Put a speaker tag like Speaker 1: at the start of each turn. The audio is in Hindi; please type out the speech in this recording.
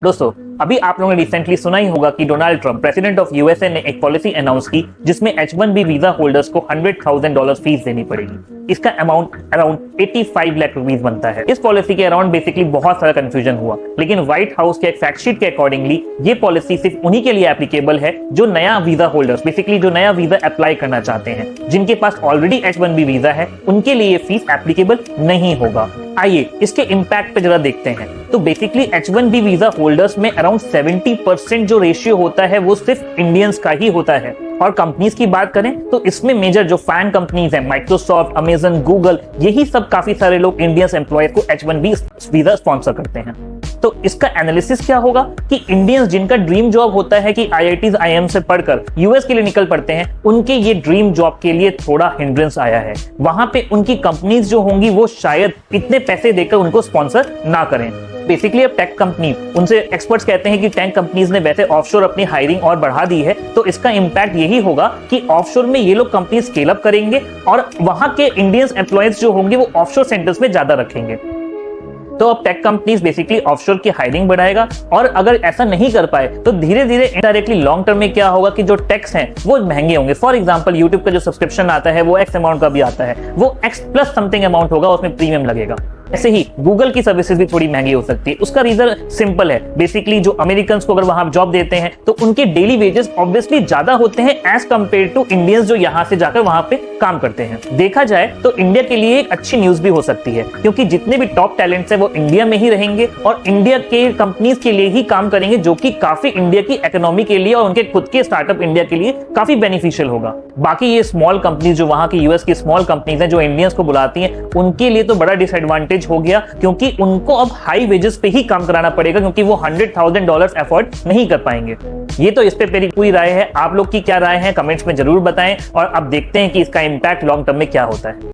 Speaker 1: दोस्तों, अभी आप लोगों ने रिसेंटली सुना ही होगा कि Donald Trump president of USA ने एक पॉलिसी अनाउंस की जिसमें H1B वीजा होल्डर्स को $100,000 फीस देनी पड़ेगी। इसका अमाउंट अराउंड 85 लाख रुपीस बनता है। इस पॉलिसी के अराउंड बेसिकली बहुत सारा कंफ्यूजन हुआ, लेकिन व्हाइट हाउस के एक फैक्ट शीट के अकॉर्डिंगली ये पॉलिसी सिर्फ उन्हीं के लिए एप्लीकेबल है जो नया वीजा होल्डर्स, बेसिकली जो नया वीजा अप्लाई करना चाहते हैं। जिनके पास ऑलरेडी H1B वीजा है उनके लिए ये फीस एप्लीकेबल नहीं होगा। आइए इसके इम्पैक्ट पे जरा देखते हैं। तो बेसिकली H1B वीजा होल्डर्स में अराउंड 70% जो रेशियो होता है वो सिर्फ इंडियंस का ही होता है। और कंपनीज की बात करें तो इसमें मेजर जो फैन कंपनीज हैं, माइक्रोसॉफ्ट, अमेजन, गूगल, यही सब काफी सारे लोग इंडियंस एम्प्लॉयज को H1B वीजा स्पॉन्सर करते हैं। तो इसका एनालिसिस क्या होगा कि इंडियंस जिनका ड्रीम जॉब होता है कि IITs IIM से पढ़कर यूएस के लिए निकल पड़ते हैं, उनके ये ड्रीम जॉब के लिए थोड़ा हिंड्रेंस आया है। वहां पे उनकी कंपनीज जो होंगी वो शायद इतने पैसे देकर उनको स्पॉन्सर ना करें। बेसिकली अब टेक कंपनी, उनसे एक्सपर्ट्स कहते हैं कि टेक कंपनीज ने वैसे ऑफशोर अपनी हायरिंग और बढ़ा दी है, तो इसका इंपैक्ट यही होगा कि ऑफशोर में ये लोग कंपनी स्केल अप करेंगे और वहां के इंडियंस एम्प्लॉयज जो होंगे वो ऑफशोर सेंटर्स में ज्यादा रखेंगे। तो अब टेक कंपनीज बेसिकली ऑफशोर की हायरिंग बढ़ाएगा, और अगर ऐसा नहीं कर पाए तो धीरे धीरे इनडायरेक्टली लॉन्ग टर्म में क्या होगा कि जो टैक्स हैं वो महंगे होंगे। फॉर एग्जांपल यूट्यूब का जो सब्सक्रिप्शन आता है वो X अमाउंट का भी आता है, वो X प्लस समथिंग अमाउंट होगा, उसमें प्रीमियम लगेगा। ऐसे ही गूगल की सर्विसेज भी थोड़ी महंगी हो सकती है। उसका रीजन सिंपल है, बेसिकली जो अमेरिकन को अगर वहां जॉब देते हैं तो उनके डेली वेजेस ऑब्वियसली ज्यादा होते हैं एज कंपेयर टू इंडियंस जो यहां से जाकर वहां पे काम करते हैं। देखा जाए तो इंडिया के लिए एक अच्छी न्यूज भी हो सकती है, क्योंकि जितने भी टॉप टैलेंट्स हैं वो इंडिया में ही रहेंगे और इंडिया के कंपनीज के लिए ही काम करेंगे, जो कि काफी इंडिया की इकोनॉमी के लिए और उनके खुद के स्टार्टअप इंडिया के लिए काफी बेनिफिशियल होगा। बाकी ये स्मॉल कंपनीज जो वहां की यूएस की स्मॉल कंपनीज हैं जो इंडियंस को बुलाती हैं, उनके लिए तो बड़ा डिसएडवांटेज हो गया, क्योंकि उनको अब हाई वेजेस पे ही काम कराना पड़ेगा, क्योंकि वो $100,000 एफोर्ड नहीं कर पाएंगे। ये तो इस पे मेरी पूरी राय है। आप लोग की क्या राय है कमेंट्स में जरूर बताएं, और अब देखते हैं कि इसका इंपैक्ट लॉन्ग टर्म में क्या होता है।